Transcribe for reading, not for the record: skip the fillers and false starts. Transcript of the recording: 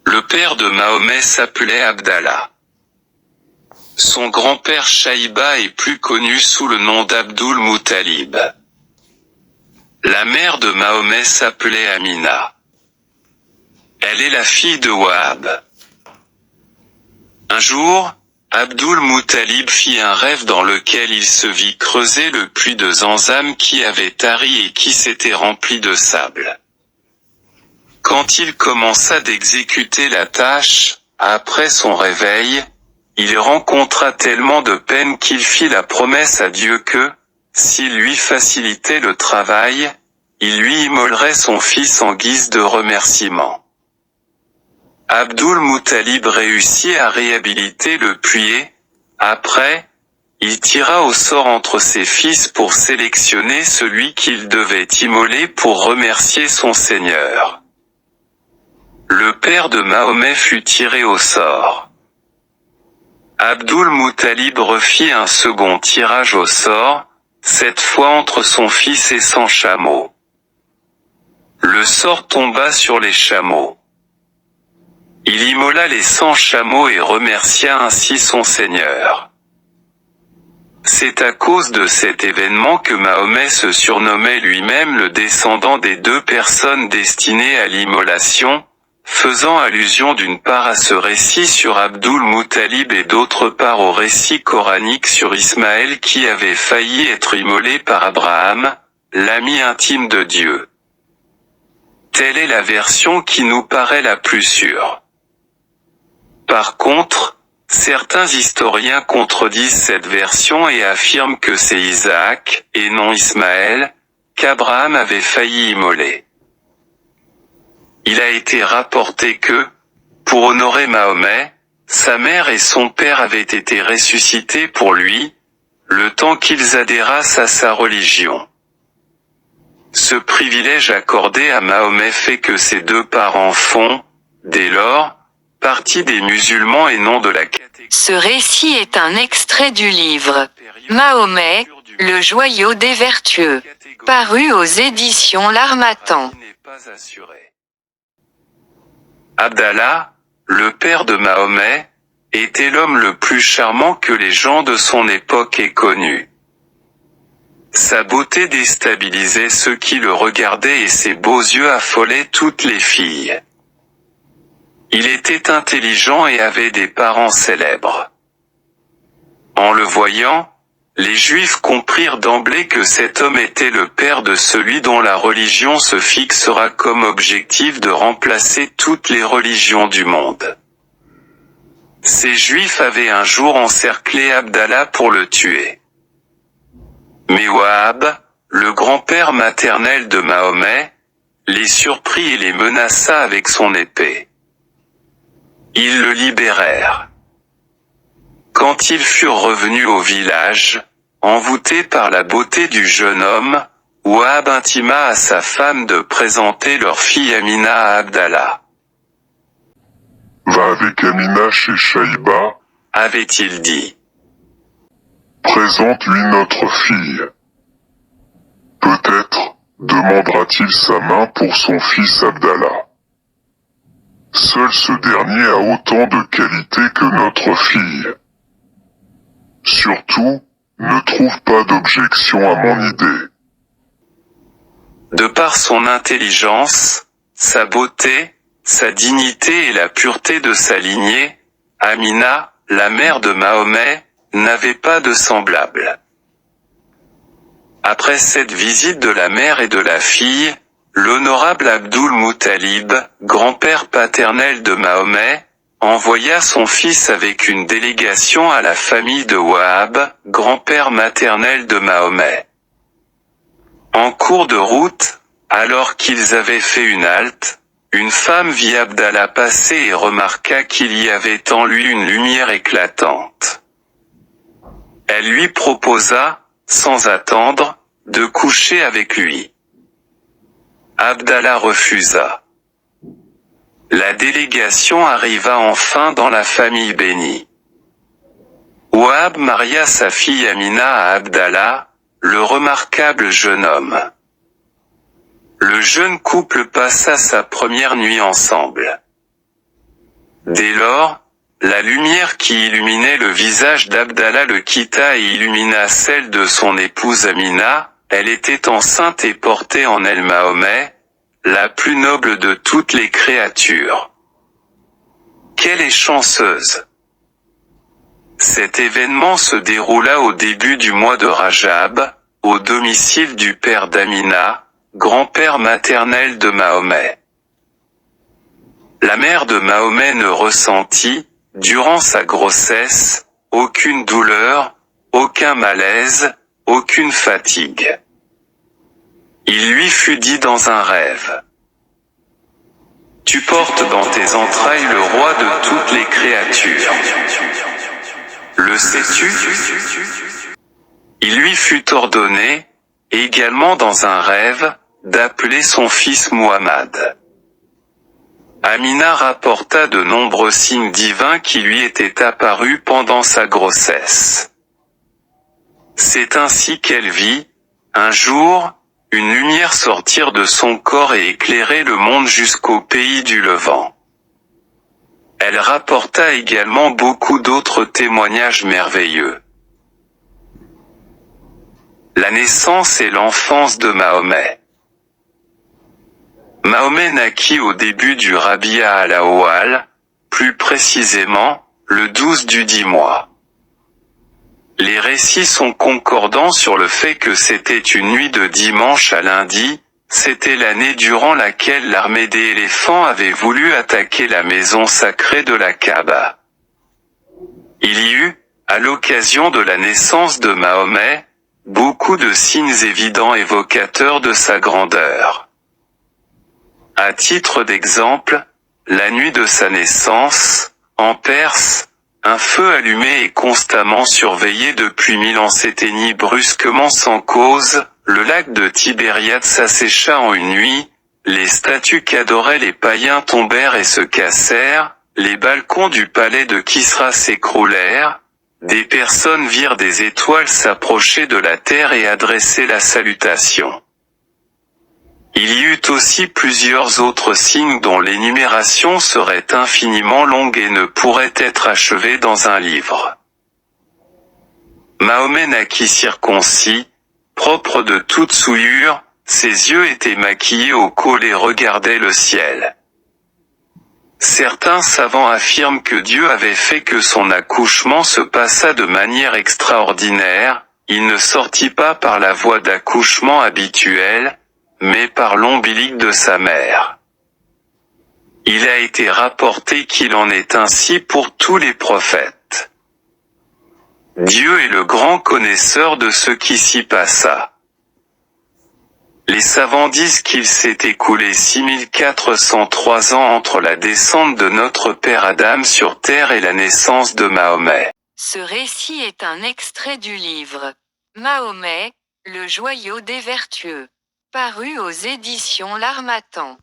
Le père de Mahomet s'appelait Abdallah. Son grand-père Shaïba est plus connu sous le nom d'Abdul Muttalib. La mère de Mahomet s'appelait Amina. Elle est la fille de Wahab. Un jour, Abdul Muttalib fit un rêve dans lequel il se vit creuser le puits de Zamzam qui avait tari et qui s'était rempli de sable. Quand il commença d'exécuter la tâche, après son réveil, il rencontra tellement de peine qu'il fit la promesse à Dieu que, s'il lui facilitait le travail, il lui immolerait son fils en guise de remerciement. Abdul Muttalib réussit à réhabiliter le puits et, après, il tira au sort entre ses fils pour sélectionner celui qu'il devait immoler pour remercier son Seigneur. Le père de Mahomet fut tiré au sort. Abdul Muttalib refit un second tirage au sort, cette fois entre son fils et 100 chameaux. Le sort tomba sur les chameaux. Il immola les 100 chameaux et remercia ainsi son Seigneur. C'est à cause de cet événement que Mahomet se surnommait lui-même le descendant des 2 personnes destinées à l'immolation, faisant allusion d'une part à ce récit sur Abdul Muttalib et d'autre part au récit coranique sur Ismaël qui avait failli être immolé par Abraham, l'ami intime de Dieu. Telle est la version qui nous paraît la plus sûre. Par contre, certains historiens contredisent cette version et affirment que c'est Isaac, et non Ismaël, qu'Abraham avait failli immoler. Il a été rapporté que, pour honorer Mahomet, sa mère et son père avaient été ressuscités pour lui, le temps qu'ils adhérassent à sa religion. Ce privilège accordé à Mahomet fait que ses 2 parents font, dès lors, partie des musulmans et non de la catégorie. Ce récit est un extrait du livre Mahomet, le joyau des vertueux, paru aux éditions L'Harmattan. Abdallah, le père de Mahomet, était l'homme le plus charmant que les gens de son époque aient connu. Sa beauté déstabilisait ceux qui le regardaient et ses beaux yeux affolaient toutes les filles. Il était intelligent et avait des parents célèbres. En le voyant, les Juifs comprirent d'emblée que cet homme était le père de celui dont la religion se fixera comme objectif de remplacer toutes les religions du monde. Ces Juifs avaient un jour encerclé Abdallah pour le tuer. Mais Wahab, le grand-père maternel de Mahomet, les surprit et les menaça avec son épée. Ils le libérèrent. Quand ils furent revenus au village, envoûtés par la beauté du jeune homme, Wahab intima à sa femme de présenter leur fille Amina à Abdallah. « Va avec Amina chez Shaïba, avait-il dit. Présente-lui notre fille. Peut-être demandera-t-il sa main pour son fils Abdallah. Seul ce dernier a autant de qualités que notre fille. Surtout, ne trouve pas d'objection à mon idée. » De par son intelligence, sa beauté, sa dignité et la pureté de sa lignée, Amina, la mère de Mahomet, n'avait pas de semblable. Après cette visite de la mère et de la fille, l'honorable Abdul Muttalib, grand-père paternel de Mahomet, envoya son fils avec une délégation à la famille de Wahab, grand-père maternel de Mahomet. En cours de route, alors qu'ils avaient fait une halte, une femme vit Abdallah passer et remarqua qu'il y avait en lui une lumière éclatante. Elle lui proposa, sans attendre, de coucher avec lui. Abdallah refusa. La délégation arriva enfin dans la famille bénie. Wahab maria sa fille Amina à Abdallah, le remarquable jeune homme. Le jeune couple passa sa première nuit ensemble. Dès lors, la lumière qui illuminait le visage d'Abdallah le quitta et illumina celle de son épouse Amina. Elle était enceinte et portait en elle Mahomet, la plus noble de toutes les créatures. Qu'elle est chanceuse! Cet événement se déroula au début du mois de Rajab, au domicile du père d'Amina, grand-père maternel de Mahomet. La mère de Mahomet ne ressentit, durant sa grossesse, aucune douleur, aucun malaise, aucune fatigue. Il lui fut dit dans un rêve: Tu portes dans tes entrailles le roi de toutes les créatures. Le sais-tu? Il lui fut ordonné, également dans un rêve, d'appeler son fils Muhammad. Amina rapporta de nombreux signes divins qui lui étaient apparus pendant sa grossesse. C'est ainsi qu'elle vit, un jour, une lumière sortir de son corps et éclairer le monde jusqu'au pays du Levant. Elle rapporta également beaucoup d'autres témoignages merveilleux. La naissance et l'enfance de Mahomet. Mahomet naquit au début du Rabia al-Awwal, plus précisément, le 12 du 10 mois. Les récits sont concordants sur le fait que c'était une nuit de dimanche à lundi, c'était l'année durant laquelle l'armée des éléphants avait voulu attaquer la maison sacrée de la Kaaba. Il y eut, à l'occasion de la naissance de Mahomet, beaucoup de signes évidents évocateurs de sa grandeur. À titre d'exemple, la nuit de sa naissance, en Perse, un feu allumé et constamment surveillé depuis 1000 ans s'éteignit brusquement sans cause, le lac de Tibériade s'assécha en une nuit, les statues qu'adoraient les païens tombèrent et se cassèrent, les balcons du palais de Kisra s'écroulèrent, des personnes virent des étoiles s'approcher de la terre et adresser la salutation. Il y eut aussi plusieurs autres signes dont l'énumération serait infiniment longue et ne pourrait être achevée dans un livre. Mahomet naquit circoncis, propre de toute souillure, ses yeux étaient maquillés au col et regardaient le ciel. Certains savants affirment que Dieu avait fait que son accouchement se passa de manière extraordinaire, il ne sortit pas par la voie d'accouchement habituelle, mais par l'ombilic de sa mère. Il a été rapporté qu'il en est ainsi pour tous les prophètes. Dieu est le grand connaisseur de ce qui s'y passa. Les savants disent qu'il s'est écoulé 6403 ans entre la descente de notre père Adam sur terre et la naissance de Mahomet. Ce récit est un extrait du livre Mahomet, le joyau des vertueux, paru aux éditions L'Harmattan.